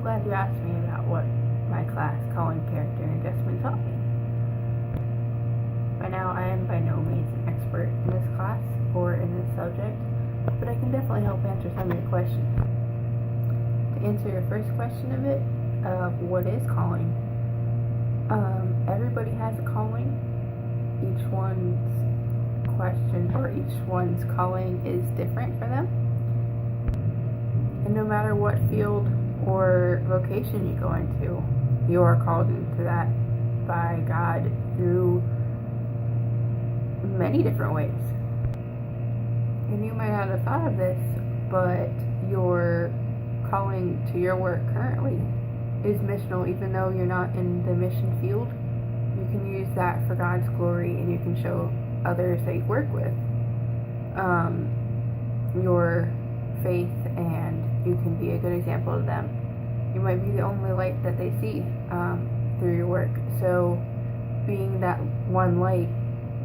glad you asked me about what my class calling, character, and adjustment taught me. By now, I am by no means an expert in this class or in this subject, but I can definitely help answer some of your questions. To answer your first question of it, what is calling? Everybody has a calling. Each one's question or each one's calling is different for them. And no matter what field or vocation you go into, you are called into that by God through many different ways. And you might not have thought of this, but your calling to your work currently is missional. Even though you're not in the mission field, you can use that for God's glory, and you can show others that you work with your faith, and you can be a good example to them. You might be the only light that they see through your work. So being that one light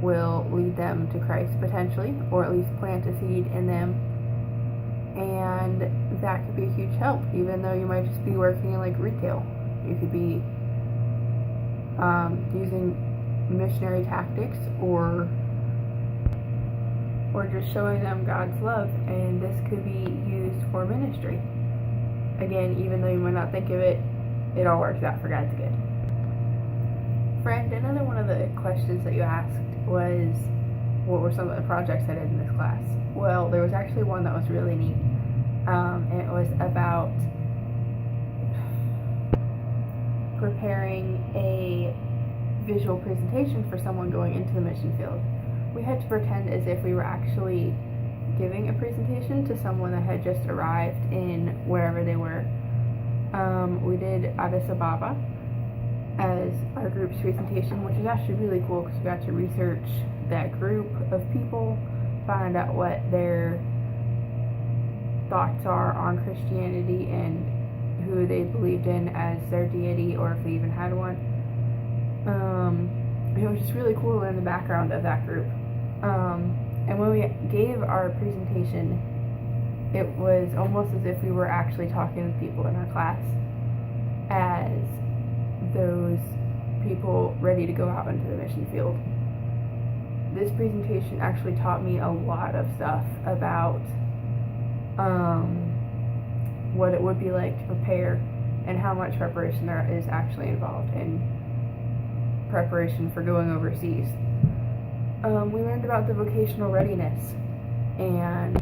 will lead them to Christ potentially, or at least plant a seed in them. And that could be a huge help, even though you might just be working in like retail. You could be using missionary tactics or just showing them God's love, and this could be used for ministry. Again, even though you might not think of it, it all works out for God's good. Friend, another one of the questions that you asked was, what were some of the projects I did in this class? Well, there was actually one that was really neat, and it was about preparing a visual presentation for someone going into the mission field. We had to pretend as if we were actually giving a presentation to someone that had just arrived in wherever they were. We did Addis Ababa as our group's presentation, which is actually really cool because we got to research that group of people, find out what their thoughts are on Christianity and who they believed in as their deity, or if they even had one. It was just really cool to learn the background of that group. And when we gave our presentation, it was almost as if we were actually talking with people in our class as those people ready to go out into the mission field. This presentation actually taught me a lot of stuff about what it would be like to prepare and how much preparation there is actually involved in preparation for going overseas. We learned about the vocational readiness and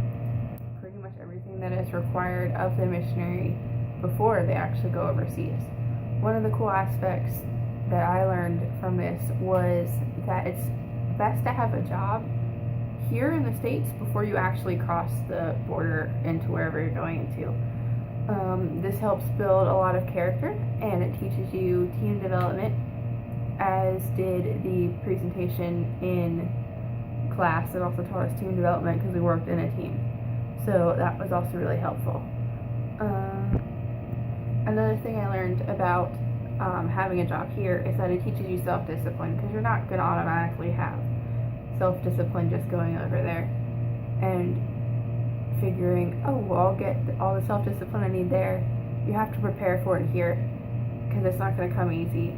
pretty much everything that is required of the missionary before they actually go overseas. One of the cool aspects that I learned from this was that it's best to have a job here in the States before you actually cross the border into wherever you're going into. This helps build a lot of character, and it teaches you team development, as did the presentation in class. It also taught us team development because we worked in a team. So that was also really helpful. Another thing I learned about having a job here is that it teaches you self-discipline, because you're not going to automatically have self-discipline just going over there and figuring, oh, well, I'll get all the self-discipline I need there. You have to prepare for it here, because it's not going to come easy,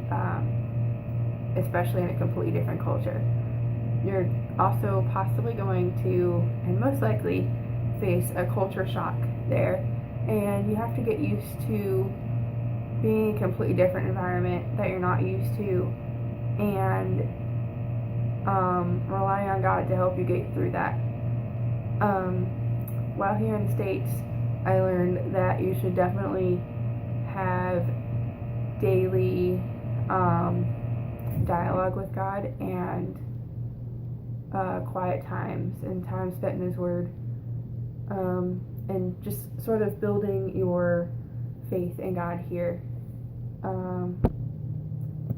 especially in a completely different culture. You're also possibly going to, and most likely, face a culture shock there, and you have to get used to being in a completely different environment that you're not used to, and relying on God to help you get through that. While here in the States, I learned that you should definitely have daily dialogue with God and quiet times and time spent in His Word, and just sort of building your faith in God here.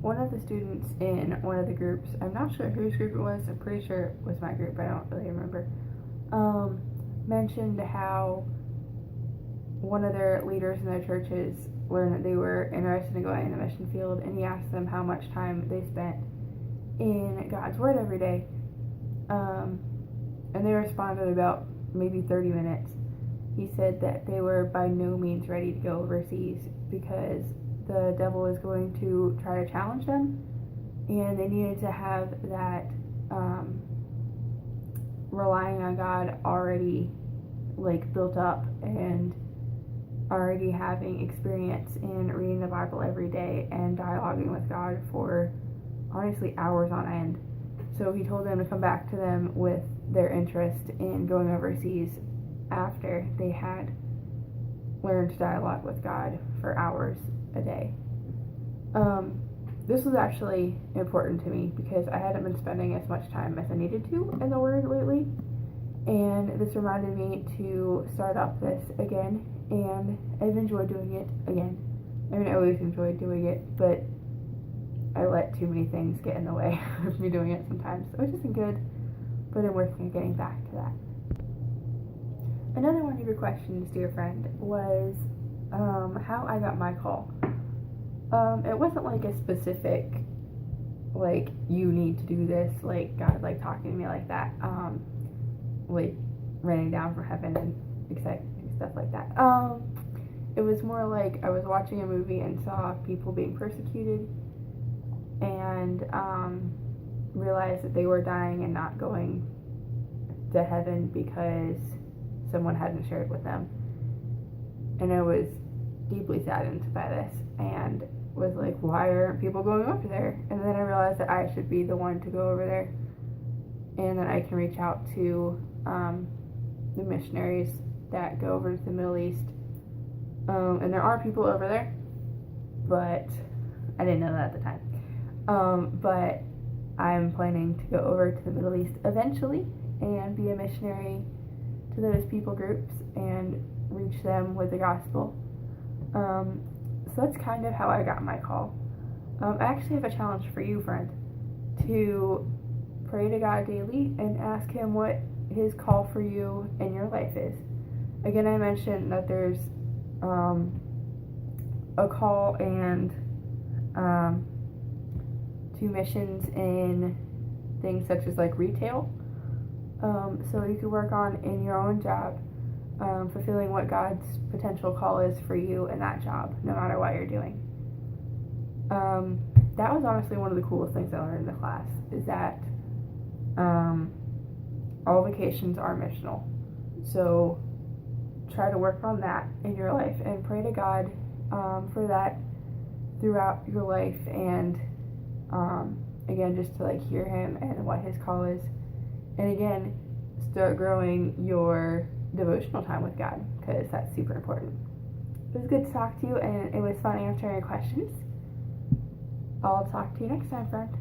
One of the students in one of the groups, I'm not sure whose group it was, I'm pretty sure it was my group, but I don't really remember, mentioned how one of their leaders in their churches learned that they were interested in going in the mission field, and he asked them how much time they spent in God's Word every day, and they responded about maybe 30 minutes, he said that they were by no means ready to go overseas because the devil was going to try to challenge them, and they needed to have that relying on God already like built up, and already having experience in reading the Bible every day and dialoguing with God for honestly hours on end. So he told them to come back to them with their interest in going overseas after they had learned to dialogue with God for hours a day. This was actually important to me because I hadn't been spending as much time as I needed to in the Word lately, and this reminded me to start up this again, and I've enjoyed doing it again. I mean, I always enjoyed doing it, but I let too many things get in the way of me doing it sometimes, which isn't good, but I'm working on getting back to that. Another one of your questions, dear friend, was how I got my call. It wasn't like a specific, like, you need to do this, like, God, like, talking to me like that, like, raining down from heaven and exciting stuff like that. It was more like I was watching a movie and saw people being persecuted, and realized that they were dying and not going to heaven because someone hadn't shared with them. And I was deeply saddened by this and was like, why aren't people going over there? And then I realized that I should be the one to go over there, and that I can reach out to the missionaries that go over to the Middle East. And there are people over there, but I didn't know that at the time. But I'm planning to go over to the Middle East eventually and be a missionary to those people groups and reach them with the gospel. So that's kind of how I got my call. I actually have a challenge for you, friend, to pray to God daily and ask Him what His call for you in your life is. Again, I mentioned that there's a call and to missions in things such as like retail. So you could work on in your own job, fulfilling what God's potential call is for you in that job, no matter what you're doing. That was honestly one of the coolest things I learned in the class, is that all vocations are missional. So try to work on that in your life and pray to God for that throughout your life, and again, just to like hear Him and what His call is, and again, start growing your devotional time with God, because that's super important. It was good to talk to you, and it was fun answering your questions. I'll talk to you next time, friend.